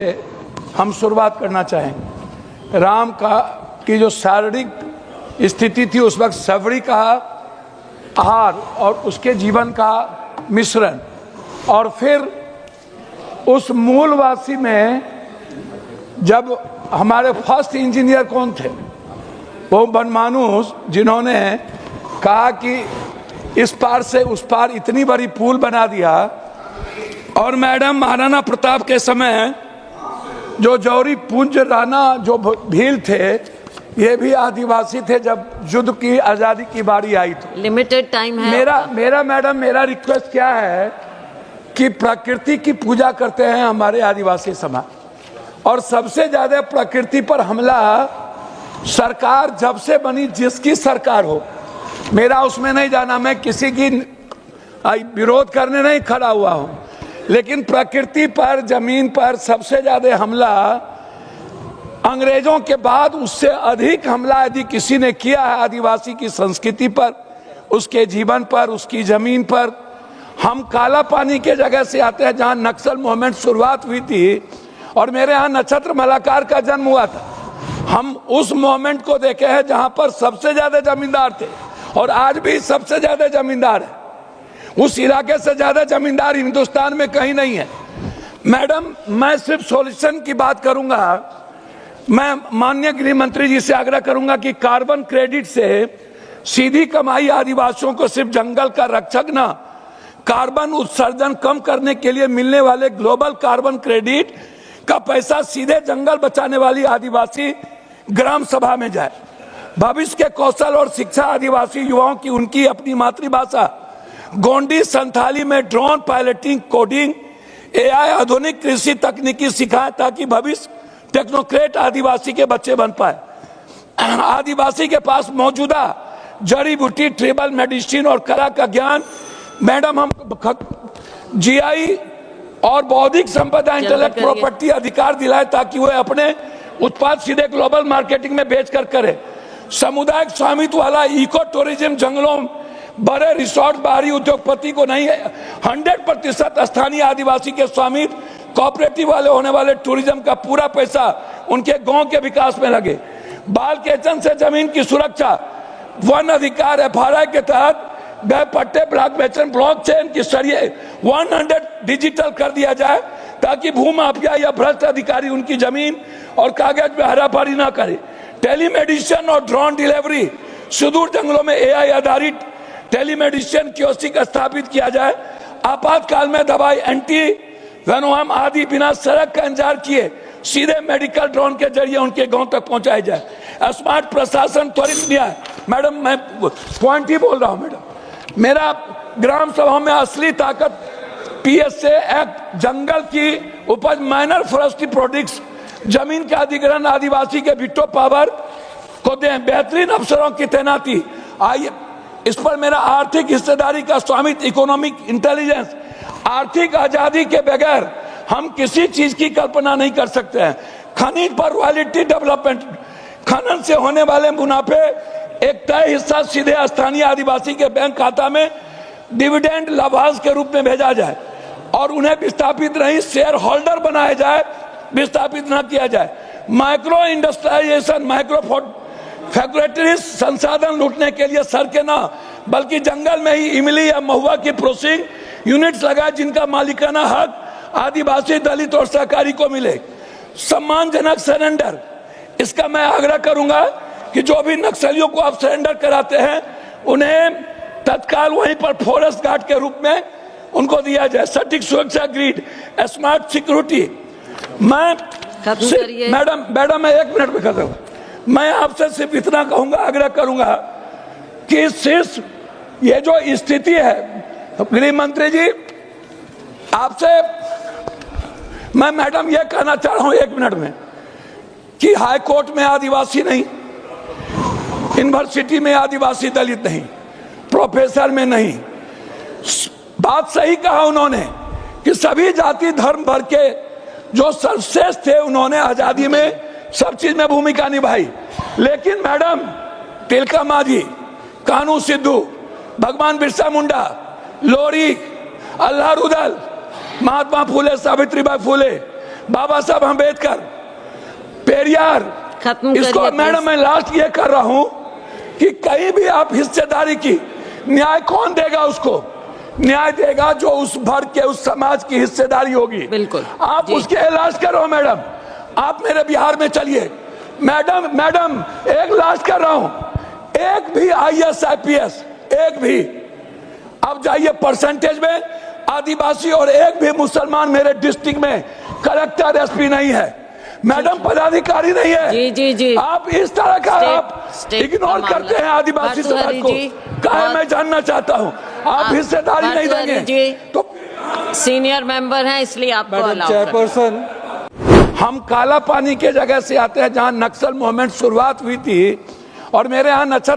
हम शुरुआत करना चाहेंगे। राम की जो शारीरिक स्थिति थी उस वक्त सबरी का आहार और उसके जीवन का मिश्रण, और फिर उस मूलवासी में जब हमारे फर्स्ट इंजीनियर कौन थे, वो बनमानुस, जिन्होंने कहा कि इस पार से उस पार इतनी बड़ी पुल बना दिया। और मैडम महाराणा प्रताप के समय जो जौहरी पूंज राणा जो भील थे, ये भी आदिवासी थे जब युद्ध की आजादी की बारी आई। तो लिमिटेड टाइम है। मेरा रिक्वेस्ट क्या है कि प्रकृति की पूजा करते हैं हमारे आदिवासी समाज, और सबसे ज्यादा प्रकृति पर हमला सरकार जब से बनी, जिसकी सरकार हो, मेरा उसमें नहीं जाना, मैं किसी की विरोध करने नहीं खड़ा हुआ हूं, लेकिन प्रकृति पर, जमीन पर सबसे ज्यादा हमला अंग्रेजों के बाद, उससे अधिक हमला यदि किसी ने किया है आदिवासी की संस्कृति पर, उसके जीवन पर, उसकी जमीन पर। हम काला पानी के जगह से आते हैं जहां नक्सल मूवमेंट शुरुआत हुई थी, और मेरे यहाँ नक्षत्र मलाकार का जन्म हुआ था। हम उस मूवमेंट को देखे हैं जहां पर सबसे ज्यादा जमींदार थे, और आज भी सबसे ज्यादा जमींदार है। उस इलाके से ज्यादा जमींदार हिंदुस्तान में कहीं नहीं है। मैडम, मैं सिर्फ सॉल्यूशन की बात करूंगा। मैं माननीय गृह मंत्री जी से आग्रह करूंगा कि कार्बन क्रेडिट से सीधी कमाई आदिवासियों को सिर्फ जंगल का रक्षक न, कार्बन उत्सर्जन कम करने के लिए मिलने वाले ग्लोबल कार्बन क्रेडिट का पैसा सीधे जंगल बचाने वाली आदिवासी ग्राम सभा में जाए। भविष्य के कौशल और शिक्षा आदिवासी युवाओं की उनकी अपनी मातृभाषा गोंडी संथाली में ड्रोन पायलटिंग, कोडिंग, एआई, आधुनिक कृषि तकनीकी सिखाएं, ताकि भविष्य टेक्नोक्रेट आदिवासी के बच्चे बन पाए। आदिवासी के पास मौजूदा जड़ी बूटी, ट्रिबल मेडिसिन और कला का ज्ञान, मैडम, हम जीआई और बौद्धिक संपदा, इंटेलेक्ट प्रॉपर्टी अधिकार दिलाए, ताकि वह अपने उत्पाद सीधे ग्लोबल मार्केटिंग में बेचकर करे। सामुदायिक स्वामित्व वाला इको टूरिज्म, जंगलों, बड़े रिसोर्ट, बाहरी उद्योगपति को नहीं, 100% स्थानीय आदिवासी के स्वामित्व, कोऑपरेटिव वाले होने वाले टूरिज्म का पूरा पैसा उनके गांव के विकास में लगे। बाल केचन से जमीन की सुरक्षा, वन अधिकार एफआरआई के तहत गए पट्टे, ब्लॉक बेचन, ब्लॉकचेन के जरिए 100 डिजिटल कर दिया जाए, ताकि भूमाफिया या भ्रष्ट अधिकारी उनकी जमीन और कागज में हराफारी ना करे। टेलीमेडिसिन और ड्रोन डिलीवरी, सुदूर जंगलों में एआई आधारित टेलीमेडिसिन कियोस्क स्थापित किया जाए। आपातकाल में दवाई, एंटी वेनोम आदि बिना सड़क का इंतजार किए सीधे मेडिकल ड्रोन के जरिए उनके गांव तक पहुंचाई जाए। स्मार्ट प्रशासन, त्वरित न्याय। मैडम, मैं पॉइंट ही बोल रहा हूं। मैडम, मेरा ग्राम सभाओं में असली ताकत पीएसए एक्ट, जंगल की उपज, माइनर फॉरेस्ट्री प्रोडक्ट्स, जमीन का अधिग्रहण आदिवासी के विटो पावर को दें, बेहतरीन अफसरों की तैनाती। आइए, इस पर मेरा आर्थिक हिस्सेदारी का स्वामित्व, इकोनॉमिक इंटेलिजेंस। आर्थिक आजादी के बगैर हम किसी चीज की कल्पना नहीं कर सकते हैं। खनिज पर रॉयल्टी डेवलपमेंट, खनन से होने वाले मुनाफे एक तय हिस्सा सीधे स्थानीय आदिवासी के बैंक खाता में डिविडेंड लाभांश के रूप में भेजा जाए, और उन्हें विस्थापित नहीं, शेयर होल्डर बनाया जाए, विस्थापित न किया जाए। माइक्रो इंडस्ट्रियलाइजेशन, माइक्रो फैक्ट्रीज संसाधन लूटने के लिए सड़कें न, बल्कि जंगल में ही इमली या महुआ की प्रोसेसिंग यूनिट्स लगाए, जिनका मालिकाना हक आदिवासी, दलित और सहकारी को मिले। सम्मानजनक सरेंडर, इसका मैं आग्रह करूंगा कि जो भी नक्सलियों को आप सरेंडर कराते हैं, उन्हें तत्काल वहीं पर फॉरेस्ट गार्ड के रूप में उनको दिया जाए। सटीक सुरक्षा ग्रिड, स्मार्ट सिक्योरिटी। मैं मैडम मैं 1 मिनट में कर रहा हूं। मैं आपसे सिर्फ इतना कहूंगा, आग्रह करूंगा कि सिर्फ ये जो स्थिति है, गृह मंत्री जी आपसे मैं मैडम ये कहना चाह रहा हूं 1 मिनट में, कि हाई कोर्ट में आदिवासी नहीं, यूनिवर्सिटी में आदिवासी दलित नहीं, प्रोफेसर में नहीं। बात सही कहा उन्होंने कि सभी जाति धर्म भर के जो सर्वश्रेष्ठ थे, उन्होंने आजादी में सब चीज में भूमिका निभाई। लेकिन मैडम, तिलका मांझी, कानू सिद्धू, भगवान बिरसा मुंडा, लोरी, अल्लाह रुदल, महात्मा फूले, सावित्रीबाई फूले, बाबा साहब अम्बेडकर, पेरियार, खत्म इसको करिए, मैडम मैं लास्ट ये कर रहा हूं कि कहीं भी आप हिस्सेदारी की न्याय कौन देगा? उसको न्याय देगा जो उस भर के उस समाज की हिस्सेदारी होगी। बिल्कुल आप उसके इलाज करो मैडम। आप मेरे बिहार में चलिए मैडम एक लास्ट कर रहा हूं, एक भी IAS IPS एक भी, अब जाइए परसेंटेज में आदिवासी और एक भी मुसलमान मेरे डिस्ट्रिक्ट में कलेक्टर SP नहीं है मैडम, पदाधिकारी नहीं है। जी जी जी, आप इस तरह का आप इग्नोर करते हैं आदिवासी समाज को, कहा मैं जानना चाहता हूं। आप हिस्सेदारी नहीं देंगे तो सीनियर मेंबर हैं इसलिए आपको चेयरपर्सन, हम काला पानी के जगह से आते हैं जहां नक्सल मूवमेंट शुरुआत हुई थी और मेरे यहाँ नक्षत्र